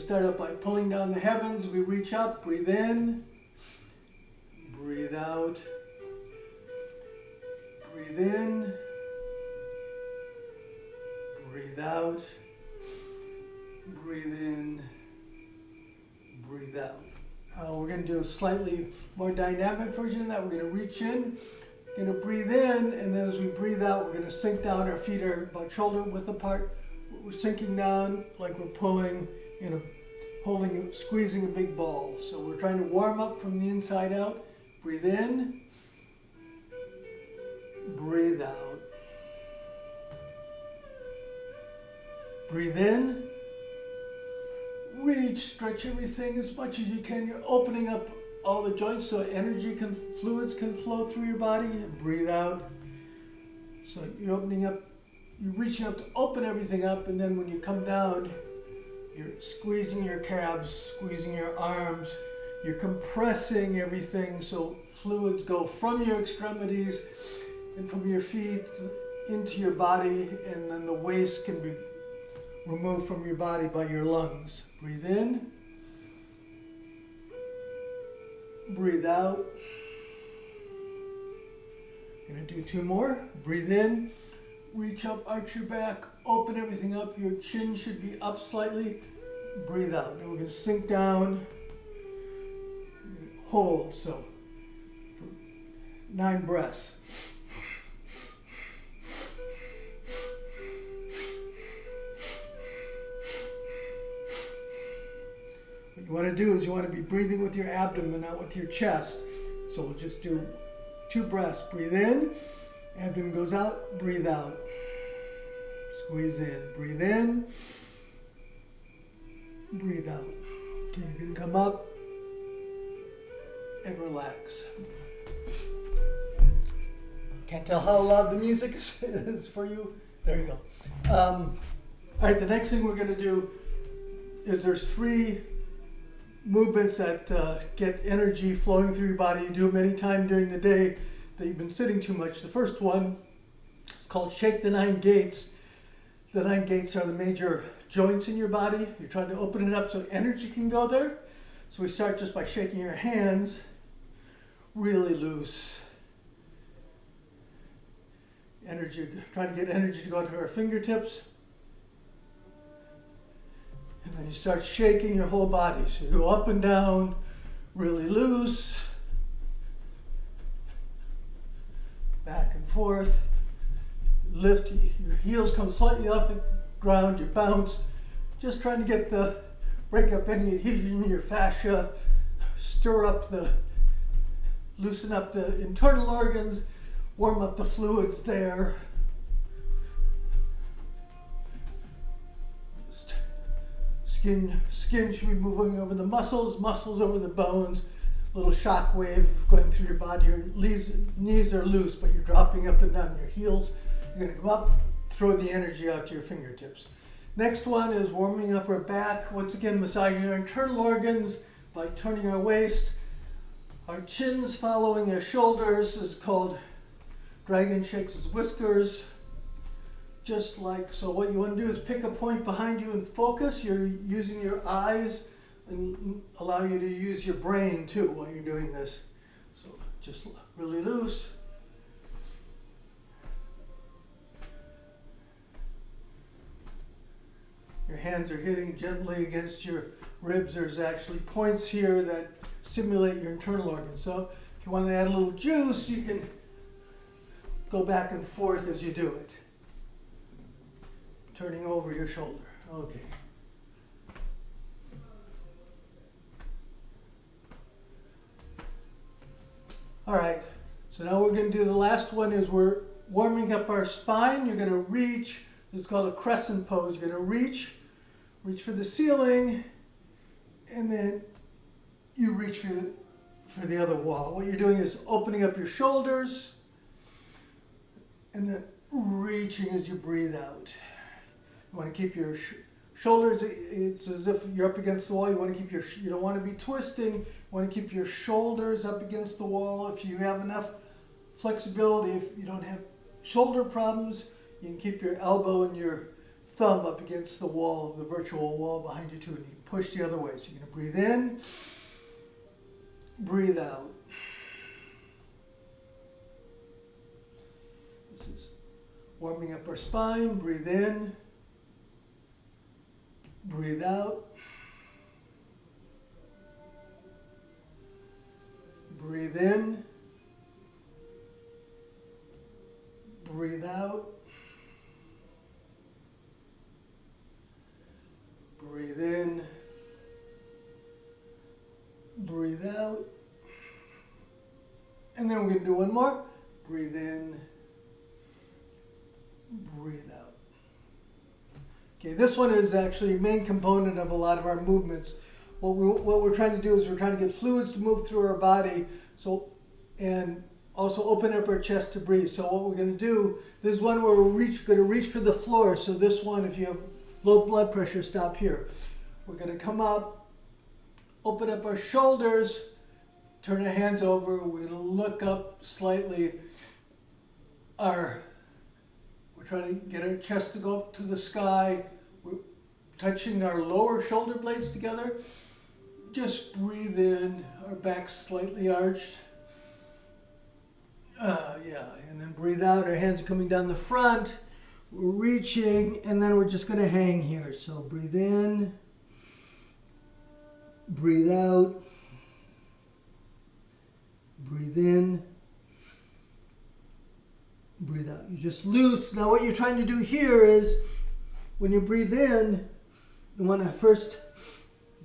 to start out by pulling down the heavens. We reach up, breathe in, breathe out, breathe in, breathe out, breathe in, breathe out. We're going to do a slightly more dynamic version of that. We're going to reach in, going to breathe in, and then as we breathe out, we're going to sink down. Our feet are about shoulder width apart. We're sinking down like we're pulling, squeezing a big ball. So we're trying to warm up from the inside out. Breathe in, breathe out. Breathe in, reach, stretch everything as much as you can. You're opening up all the joints so fluids can flow through your body. And breathe out. So you're opening up, you're reaching up to open everything up, and then when you come down, you're squeezing your calves, squeezing your arms. You're compressing everything so fluids go from your extremities and from your feet into your body, and then the waste can be removed from your body by your lungs. Breathe in. Breathe out. Gonna do two more. Breathe in. Reach up, arch your back, open everything up. Your chin should be up slightly. Breathe out. Now we're gonna sink down. Hold. So for 9 breaths. What you want to do is you want to be breathing with your abdomen, not with your chest. So we'll just do 2 breaths. Breathe in, abdomen goes out, breathe out. Squeeze in, breathe in, breathe out. Okay, you're going to come up and relax. Can't tell how loud the music is for you. There you go. All right, the next thing we're going to do is there's 3 movements that get energy flowing through your body. You do them any time during the day that you've been sitting too much. The first one is called Shake the 9 Gates. The 9 gates are the major joints in your body. You're trying to open it up so energy can go there. So we start just by shaking your hands really loose. Energy, trying to get energy to go to our fingertips. And then you start shaking your whole body. So you go up and down, really loose. Back and forth. Lift, your heels come slightly off the ground, you bounce. Just trying to break up any adhesion in your fascia, loosen up the internal organs, warm up the fluids there. Skin should be moving over the muscles over the bones. A little shock wave going through your body. Your knees are loose, but you're dropping up and down your heels. You're going to come up, throw the energy out to your fingertips. Next one is warming up our back. Once again, massaging our internal organs by turning our waist. Our chins following our shoulders is called dragon shakes his whiskers. Just like so. What you want to do is pick a point behind you and focus. You're using your eyes and allow you to use your brain too while you're doing this. So just really loose. Your hands are hitting gently against your ribs. There's actually points here that stimulate your internal organs. So if you want to add a little juice, you can go back and forth as you do it. Turning over your shoulder. Okay. All right. So now we're going to do the last one is we're warming up our spine. You're going to reach. This is called a crescent pose. You're going to reach for the ceiling, and then you reach for the other wall. What you're doing is opening up your shoulders, and then reaching as you breathe out. You want to keep your shoulders, it's as if you're up against the wall. You want to keep you don't want to be twisting. You want to keep your shoulders up against the wall. If you have enough flexibility, if you don't have shoulder problems, you can keep your elbow and your thumb up against the wall, the virtual wall behind you too, and you can push the other way. So you're going to breathe in, breathe out. This is warming up our spine. Breathe in, breathe out. Breathe in, breathe out. Breathe in, breathe out. And then we're going to do one more. Breathe in, breathe out. Okay, this one is actually a main component of a lot of our movements. What we're trying to do is we're trying to get fluids to move through our body, and also open up our chest to breathe. So what we're going to do, this is one where we're going to reach for the floor. So this one, if you have low blood pressure, stop here. We're going to come up, open up our shoulders, turn our hands over. We're going to look up slightly. We're trying to get our chest to go up to the sky. We're touching our lower shoulder blades together. Just breathe in, our back's slightly arched. And then breathe out, our hands are coming down the front. We're reaching, and then we're just going to hang here. So breathe in, breathe out, breathe in, breathe out. You just loose. Now what you're trying to do here is, when you breathe in, you want to first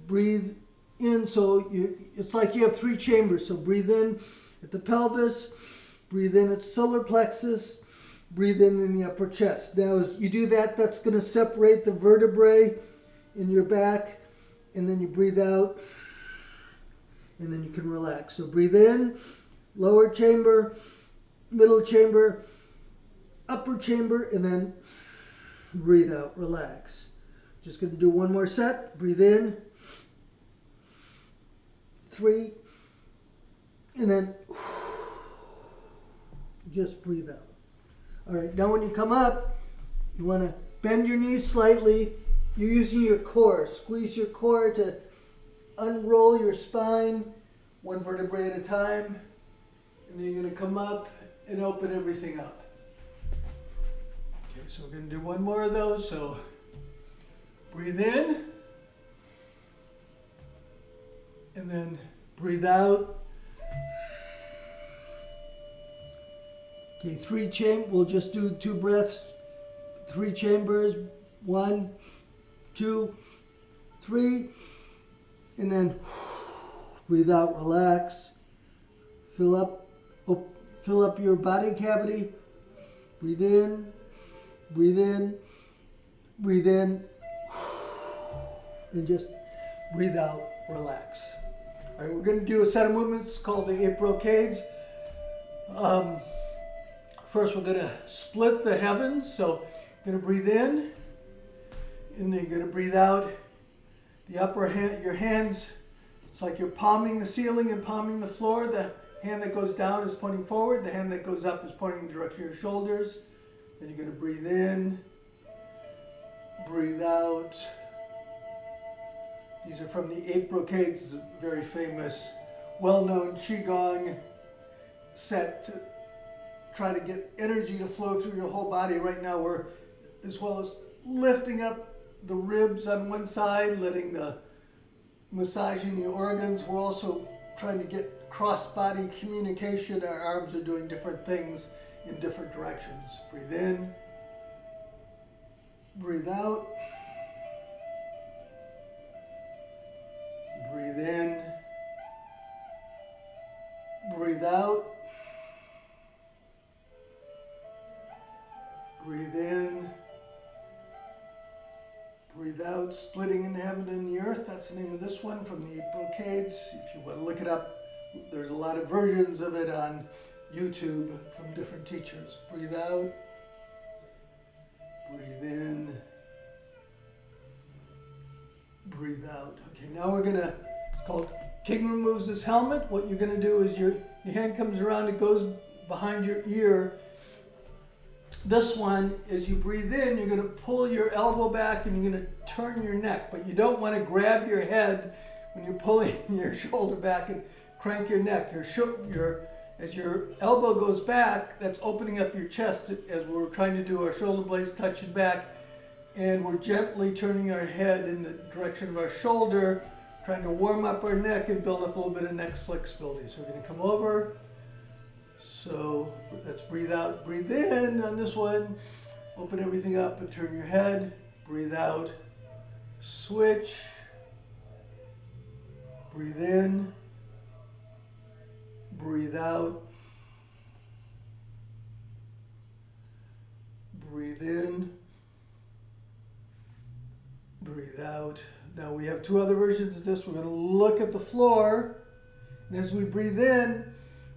breathe in, so it's like you have 3 chambers. So breathe in at the pelvis, breathe in at solar plexus, breathe in the upper chest. Now as you do that, that's going to separate the vertebrae in your back, and then you breathe out, and then you can relax. So breathe in, lower chamber, middle chamber, upper chamber, and then breathe out, relax. Just going to do one more set. Breathe in, 3, and then just breathe out. All right, now when you come up, you want to bend your knees slightly. You're using your core. Squeeze your core to unroll your spine, one vertebrae at a time. And then you're going to come up and open everything up. Okay, so we're going to do one more of those. So breathe in, and then breathe out. Okay, 3 chambers. We'll just do 2 breaths. 3 chambers. 1, 2, 3, and then breathe out. Relax. Fill up your body cavity. Breathe in. Breathe in. Breathe in. And just breathe out. Relax. All right, we're going to do a set of movements called the 8 brocades. First, we're going to split the heavens. So you're going to breathe in, and then you're going to breathe out. The upper hand, your hands, it's like you're palming the ceiling and palming the floor. The hand that goes down is pointing forward. The hand that goes up is pointing in the direction of your shoulders. Then you're going to breathe in, breathe out. These are from the 8 brocades. It's a very famous, well-known Qigong set to try to get energy to flow through your whole body. Right now we're, as well as lifting up the ribs on one side, massaging the organs, we're also trying to get cross-body communication. Our arms are doing different things in different directions. Breathe in, breathe out, breathe in, breathe out, breathe in, breathe out, splitting in heaven and the earth. That's the name of this one from the 8 brocades. If you want to look it up, there's a lot of versions of it on YouTube from different teachers. Breathe out, breathe in, breathe out. Okay, now we're going to, it's called King Removes His Helmet. What you're going to do is your hand comes around, it goes behind your ear, this one, as you breathe in, you're going to pull your elbow back and you're going to turn your neck, but you don't want to grab your head when you're pulling your shoulder back and crank your neck. As your elbow goes back, that's opening up your chest as we're trying to do our shoulder blades touching back, and we're gently turning our head in the direction of our shoulder, trying to warm up our neck and build up a little bit of neck flexibility. So we're going to come over. So let's breathe out, breathe in on this one. Open everything up and turn your head. Breathe out. Switch. Breathe in. Breathe out. Breathe in. Breathe out. Now we have two other versions of this. We're going to look at the floor. And as we breathe in,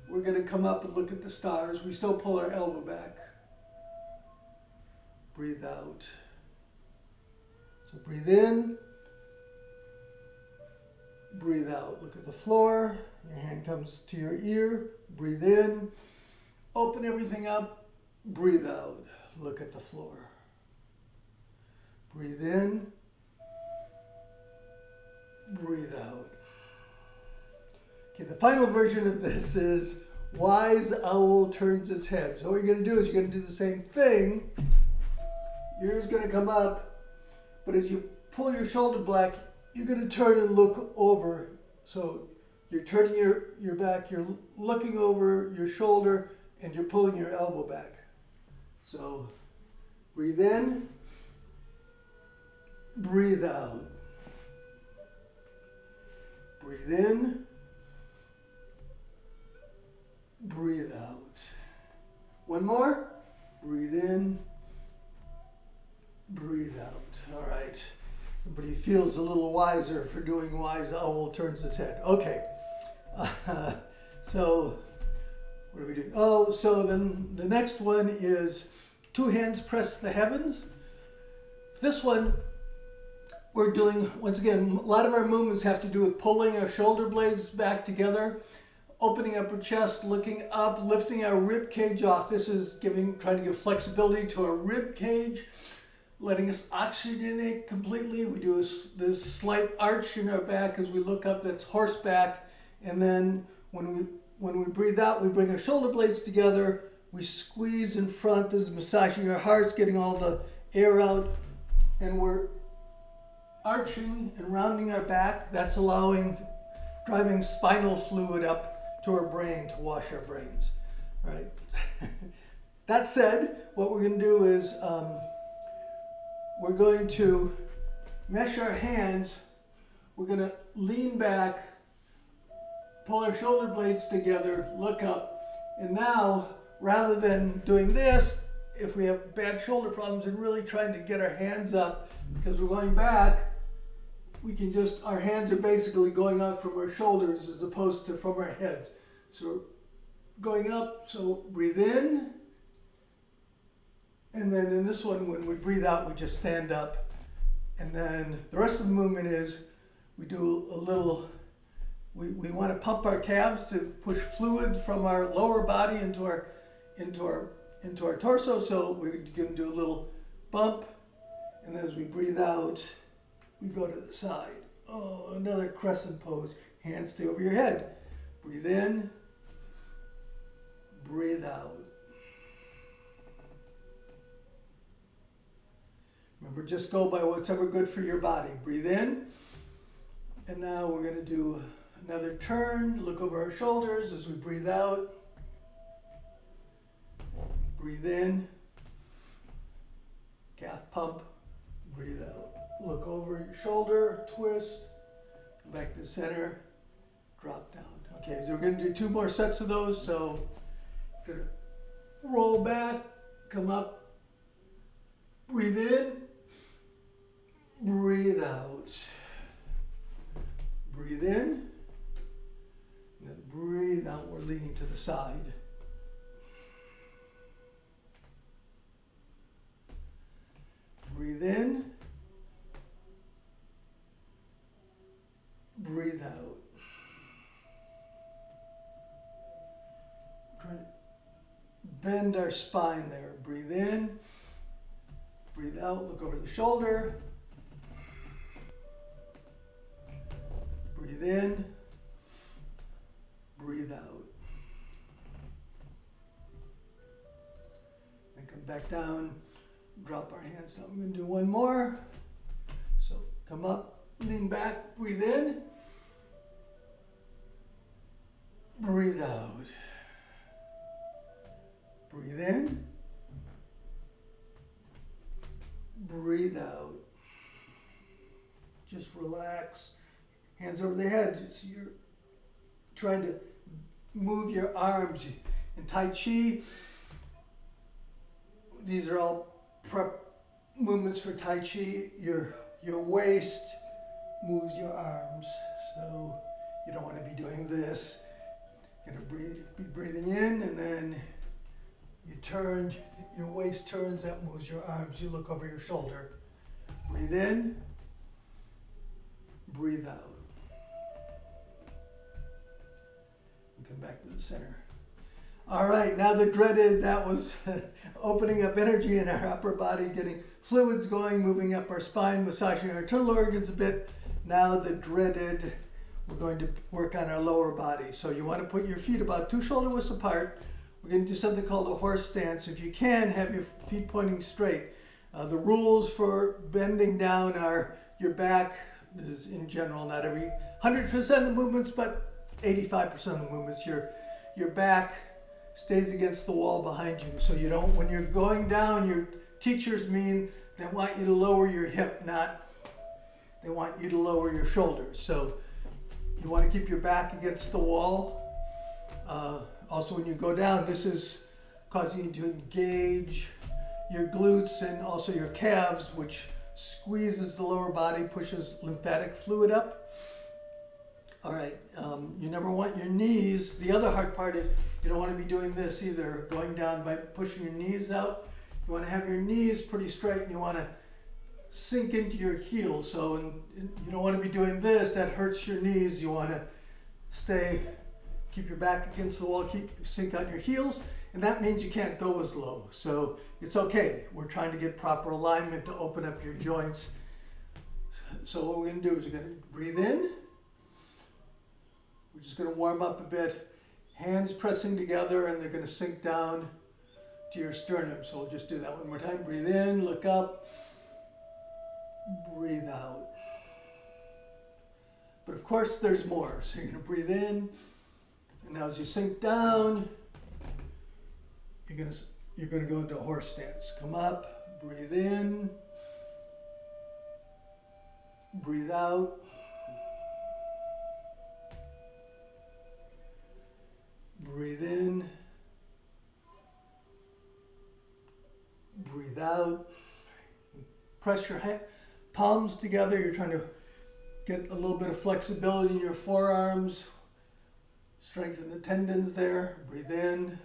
we're going to come up and look at the stars. We still pull our elbow back. Breathe out. So breathe in. Breathe out. Look at the floor. Your hand comes to your ear. Breathe in. Open everything up. Breathe out. Look at the floor. Breathe in. Breathe out. Okay, the final version of this is wise owl turns its head. So what you're going to do is you're going to do the same thing. Your ear's going to come up, but as you pull your shoulder back, you're going to turn and look over. So you're turning your back, you're looking over your shoulder, and you're pulling your elbow back. So breathe in, breathe out. Breathe in, breathe out. One more. Breathe in, breathe out. All right. Everybody feels a little wiser for doing wise owl turns its head. Okay. So what are we doing? Oh, so then the next one is two hands press the heavens. This one we're doing, once again, a lot of our movements have to do with pulling our shoulder blades back together, opening up our chest, looking up, lifting our rib cage off. This is trying to give flexibility to our rib cage, letting us oxygenate completely. We do this slight arch in our back as we look up. That's horseback. And then when we breathe out, we bring our shoulder blades together. We squeeze in front. This is massaging our hearts, getting all the air out. And we're arching and rounding our back. That's driving spinal fluid up to our brain to wash our brains. All right. That said, what we're going to do is we're going to mesh our hands. We're going to lean back, pull our shoulder blades together, look up, and now rather than doing this, if we have bad shoulder problems and really trying to get our hands up because we're going back, our hands are basically going out from our shoulders as opposed to from our heads. So we're going up, so breathe in. And then in this one, when we breathe out, we just stand up. And then the rest of the movement is we do a little, we want to pump our calves to push fluid from our lower body into our torso. So we're going to do a little bump. And as we breathe out, we go to the side. Oh, another crescent pose. Hands stay over your head. Breathe in. Breathe out. Remember, just go by what's ever good for your body. Breathe in. And now we're going to do another turn. Look over our shoulders as we breathe out. Breathe in. Calf pump. Breathe out. Look over your shoulder, twist, come back to the center, drop down. Okay, so we're going to do two more sets of those. So, going to roll back, come up, breathe in, breathe out. Breathe in, and then breathe out. We're leaning to the side. Breathe in. Breathe out. Try to bend our spine there. Breathe in, breathe out, look over the shoulder. Breathe in, breathe out. And come back down, drop our hands down. We're going to do one more. So come up, lean back, breathe in, breathe out. Breathe in, breathe out. Just relax. Hands over the head. So you're trying to move your arms. In Tai Chi, these are all prep movements for Tai Chi. Your waist moves your arms. So you don't want to be doing this. You're going to be breathing in, and then you turn, your waist turns, that moves your arms. You look over your shoulder. Breathe in, breathe out. And come back to the center. All right, now the dreaded, that was opening up energy in our upper body, getting fluids going, moving up our spine, massaging our internal organs a bit. Now the dreaded, we're going to work on our lower body. So you want to put your feet about 2 shoulder widths apart. We're going to do something called a horse stance. If you can, have your feet pointing straight. The rules for bending down are your back, this is in general, not every 100% of the movements, but 85% of the movements. Your back stays against the wall behind you. So you don't, when you're going down, your teachers mean they want you to lower your hip, not they want you to lower your shoulders. So you want to keep your back against the wall. Also, when you go down, this is causing you to engage your glutes and also your calves, which squeezes the lower body, pushes lymphatic fluid up. All right, you never want your knees. The other hard part is you don't want to be doing this either, going down by pushing your knees out. You want to have your knees pretty straight, and you want to sink into your heels. So you don't want to be doing this, that hurts your knees. You want to keep your back against the wall, sink on your heels, and that means you can't go as low. So it's okay. We're trying to get proper alignment to open up your joints. So what we're going to do is we're going to breathe in. We're just going to warm up a bit. Hands pressing together, and they're going to sink down to your sternum. So we'll just do that one more time. Breathe in, look up, breathe out. But of course, there's more. So you're going to breathe in. And now as you sink down, you're going to go into a horse stance. Come up, breathe in, breathe out. Breathe in, breathe out. Press your palms together. You're trying to get a little bit of flexibility in your forearms. Strengthen the tendons there. Breathe in.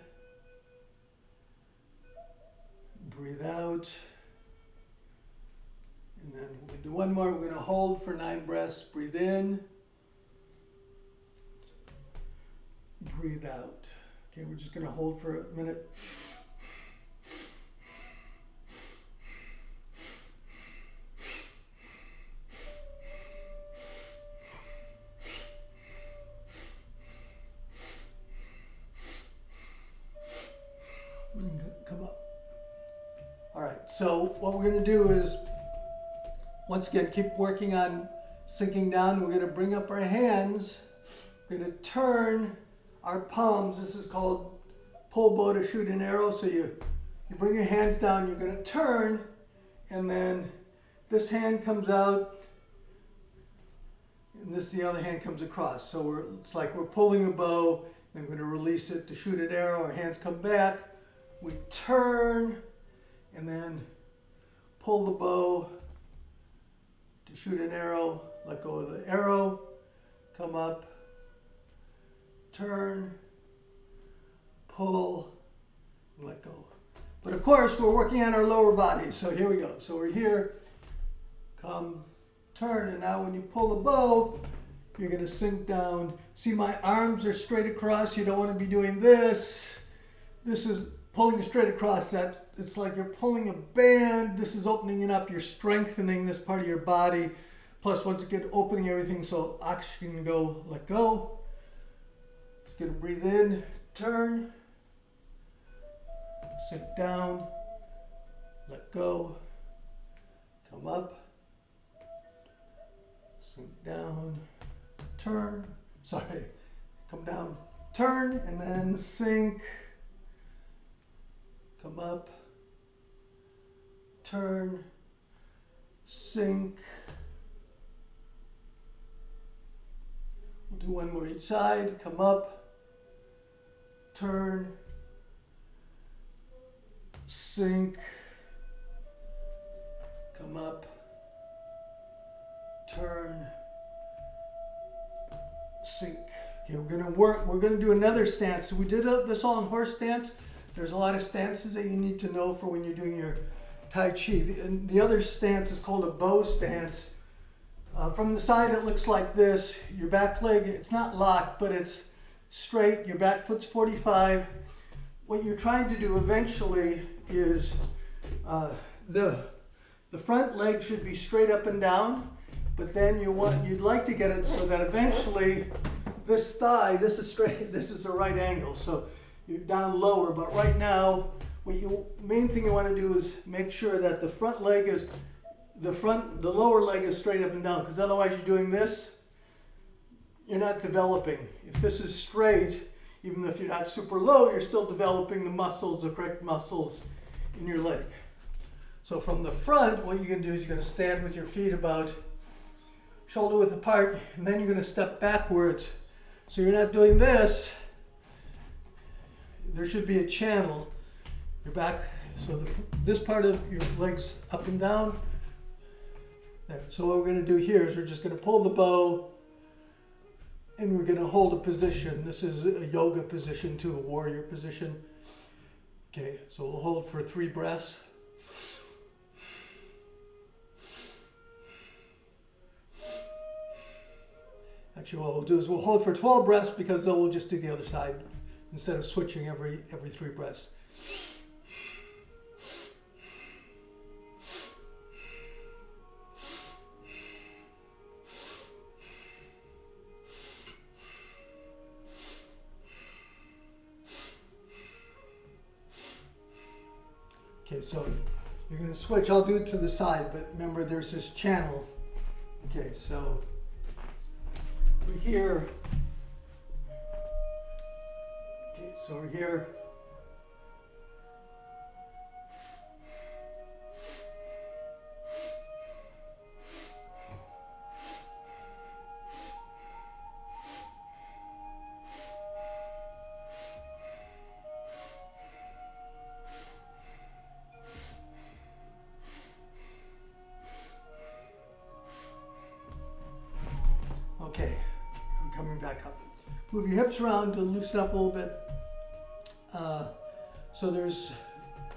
Breathe out. And then we're going to do one more. We're going to hold for 9 breaths. Breathe in. Breathe out. Okay, we're just going to hold for a minute. Come up. All right, so what we're going to do is, once again, keep working on sinking down. We're going to bring up our hands. We're going to turn our palms. This is called pull bow to shoot an arrow. So you bring your hands down, you're going to turn, and then this hand comes out, and the other hand comes across. So it's like we're pulling a bow, and we're going to release it to shoot an arrow. Our hands come back, we turn, and then pull the bow to shoot an arrow, let go of the arrow, come up, turn, pull, and let go. But of course, we're working on our lower body. So here we go. So we're here, come, turn, and now when you pull the bow, you're going to sink down. See, my arms are straight across. You don't want to be doing this. This is pulling straight across that. It's like you're pulling a band. This is opening it up. You're strengthening this part of your body. Plus, once again, opening everything so oxygen can go, let go. Just gonna breathe in, turn, sink down, let go, come up, sink down, turn, sorry, come down, turn, and then sink, come up, turn, sink. We'll do one more each side, come up, turn, sink, come up, turn, sink. Okay, we're gonna do another stance. So we did this all in horse stance. There's a lot of stances that you need to know for when you're doing your Tai Chi. The other stance is called a bow stance. From the side it looks like this. Your back leg, it's not locked, but it's straight. Your back foot's 45. What you're trying to do eventually is the front leg should be straight up and down, but then you'd like to get it so that eventually this thigh, this is straight, this is a right angle, so you're down lower. But right now, main thing you want to do is make sure that the front leg is the lower leg is straight up and down, because otherwise you're doing this, you're not developing. If this is straight, even if you're not super low, you're still developing the muscles, the correct muscles in your leg. So from the front, what you're going to do is you're going to stand with your feet about shoulder width apart, and then you're going to step backwards. So you're not doing this. There should be a channel. Your back, so this part of your legs up and down. There. So what we're going to do here is we're just going to pull the bow, and we're going to hold a position. This is a yoga position too, a warrior position. Okay, so we'll hold for 3 breaths. Actually, what we'll do is we'll hold for 12 breaths, because then we'll just do the other side instead of switching every 3 breaths. Okay, so you're going to switch. I'll do it to the side, but remember there's this channel. Okay, so we're here. Okay, so we're here. Okay, we're coming back up. Move your hips around to loosen up a little bit. So there's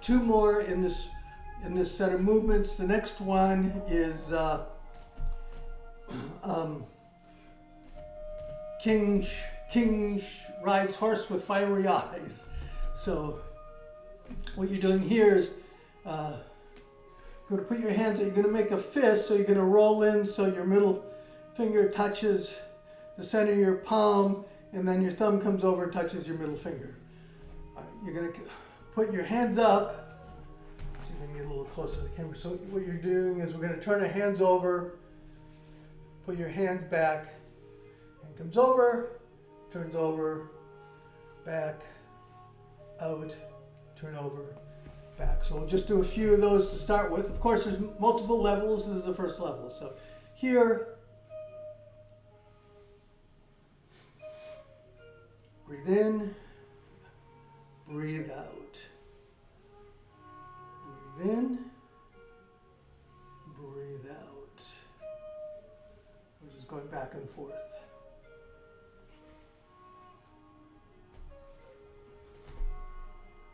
2 more in this set of movements. The next one is King rides horse with fiery eyes. So what you're doing here is going to put your hands. You're going to make a fist. So you're going to roll in so your middle finger touches the center of your palm, and then your thumb comes over and touches your middle finger. You're going to put your hands up. See if I can get a little closer to the camera. So what you're doing is we're going to turn our hands over, put your hands back, hand comes over, turns over, back, out, turn over, back. So we'll just do a few of those to start with. Of course, there's multiple levels. This is the first level. So here, breathe in, breathe out. Breathe in, breathe out. We're just going back and forth.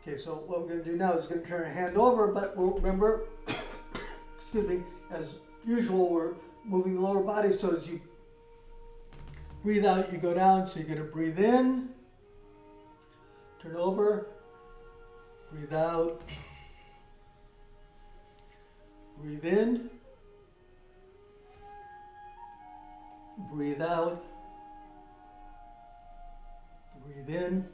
Okay, so what we're going to do now is going to turn our hand over, but we'll remember, excuse me, as usual, we're moving the lower body, so as you breathe out, you go down. So you're going to breathe in, turn over, Breathe out. Breathe in. Breathe out. Breathe in.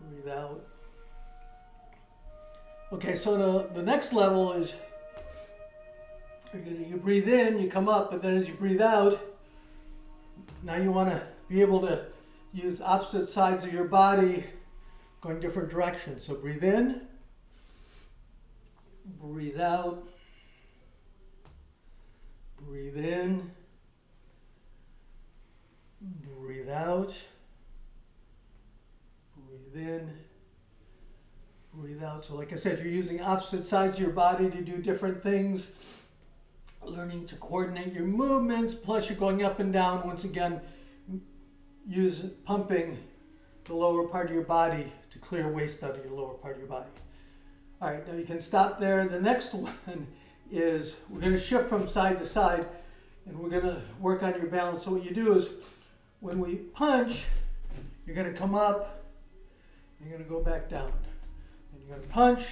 Breathe out. Okay, so the next level is you breathe in, you come up, but then as you breathe out, now you want to be able to use opposite sides of your body going different directions. So breathe in, breathe out, breathe in, breathe out, breathe in, breathe out. So like I said, you're using opposite sides of your body to do different things, learning to coordinate your movements, plus you're going up and down, once again, pumping the lower part of your body to clear waste out of your lower part of your body. All right, now you can stop there. The next one is we're going to shift from side to side, and we're going to work on your balance. So what you do is when we punch, you're going to come up, and you're going to go back down. And you're going to punch,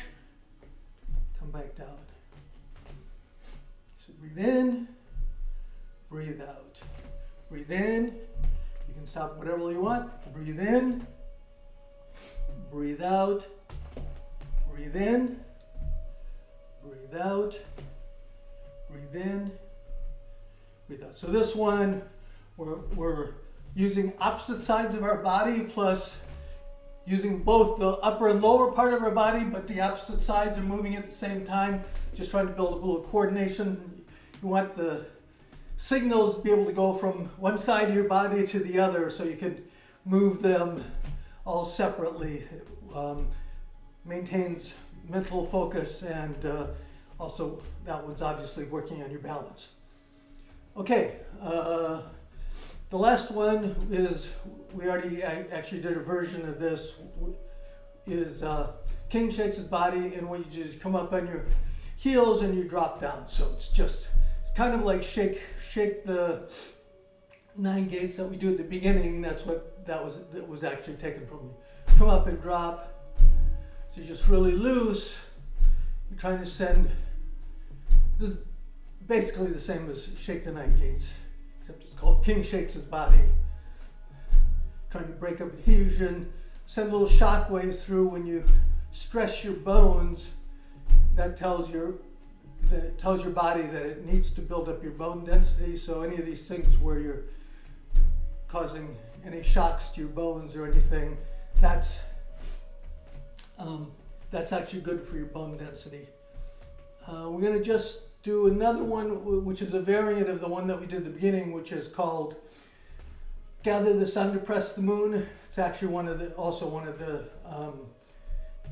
come back down. So breathe in, breathe out. Breathe in. You can stop whatever you want. Breathe in, breathe out, breathe in, breathe out, breathe in, breathe out. So this one, we're using opposite sides of our body, plus using both the upper and lower part of our body, but the opposite sides are moving at the same time, just trying to build a little coordination. You want the signals to be able to go from one side of your body to the other, so you can move them all separately. Maintains mental focus, and also that one's obviously working on your balance. Okay, the last one is, we already actually did a version of this, is King shakes his body, and when you just come up on your heels and you drop down. So it's kind of like shake the 9 gates that we do at the beginning. That's what that was actually taken from you. Come up and drop. So you're just really loose. You're trying to send. This is basically the same as shake the 9 gates, except it's called King shakes his body. Trying to break up adhesion, send little shock waves through. When you stress your bones, that tells your body that it needs to build up your bone density. So any of these things where you're causing any shocks to your bones or anything, that's actually good for your bone density. We're going to just do another one, which is a variant of the one that we did at the beginning, which is called Gather the Sun to Press the Moon. It's actually also one of the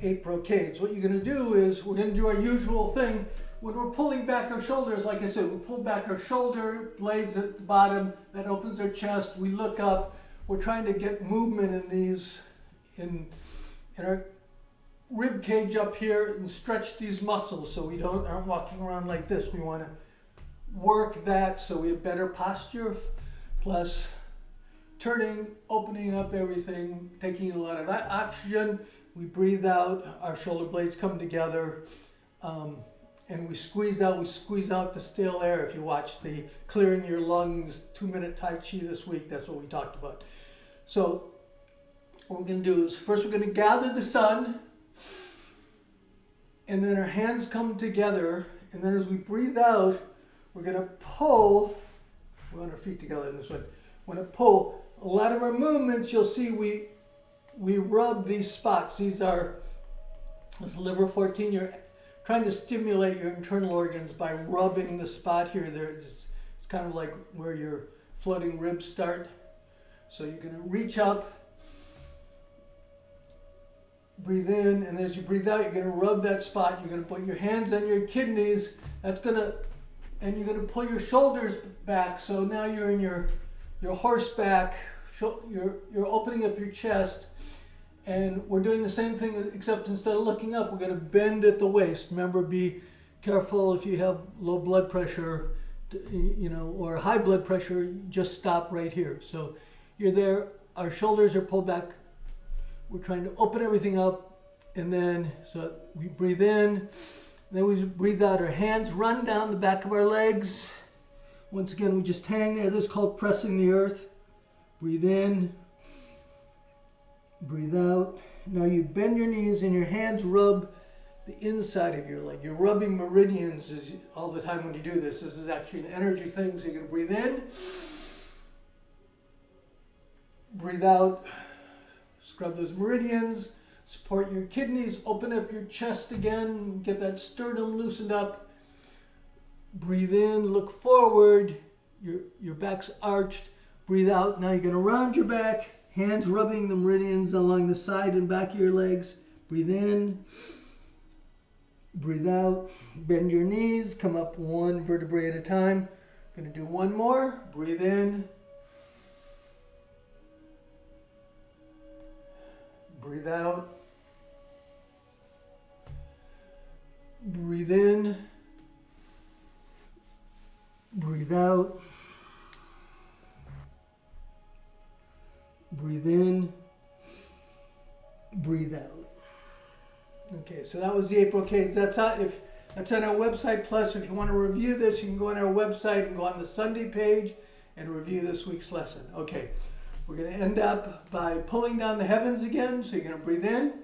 8 brocades. What you're going to do is we're going to do our usual thing. When we're pulling back our shoulders, like I said, we pull back our shoulder blades at the bottom, that opens our chest, we look up. We're trying to get movement in these, in our rib cage up here, and stretch these muscles so we aren't walking around like this. We want to work that so we have better posture, plus turning, opening up everything, taking a lot of oxygen. We breathe out, our shoulder blades come together, and we squeeze out the stale air. If you watch the Clearing Your Lungs 2-minute Tai Chi this week, that's what we talked about. So what we're going to do is first we're going to gather the sun, and then our hands come together, and then as we breathe out, we're going to pull. We want our feet together in this way. We're going to pull. A lot of our movements, you'll see we rub these spots. This liver 14. You're trying to stimulate your internal organs by rubbing the spot here. It's kind of like where your floating ribs start. So you're going to reach up, breathe in, and as you breathe out, you're going to rub that spot. You're going to put your hands on your kidneys. And you're going to pull your shoulders back. So now you're in your horseback. You're opening up your chest. And we're doing the same thing, except instead of looking up, we're going to bend at the waist. Remember, be careful if you have low blood pressure, or high blood pressure, just stop right here. So you're there, our shoulders are pulled back We're trying to open everything up, and then, so we breathe in, then we breathe out, our hands run down the back of our legs. Once again, we just hang there. This is called pressing the earth. Breathe in, breathe out. Now you bend your knees and your hands rub the inside of your leg. You're rubbing meridians all the time when you do this. This is actually an energy thing, so you're going to breathe in, breathe out, scrub those meridians, support your kidneys, open up your chest again, get that sternum loosened up. Breathe in, look forward, your back's arched. Breathe out. Now you're going to round your back, hands rubbing the meridians along the side and back of your legs. Breathe in, breathe out, bend your knees, come up one vertebrae at a time. Going to do one more. Breathe in, breathe out, breathe in, breathe out, breathe in, breathe out. Okay, so that was the April cadence. That's on our website. Plus, if you want to review this, you can go on our website and go on the Sunday page and review this week's lesson. Okay, we're going to end up by pulling down the heavens again. So you're going to breathe in,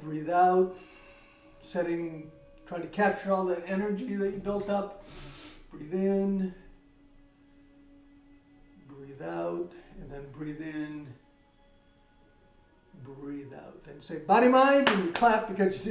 breathe out, try to capture all that energy that you built up. Breathe in, breathe out, and then breathe in, breathe out. Then say body, mind, and you clap because you did.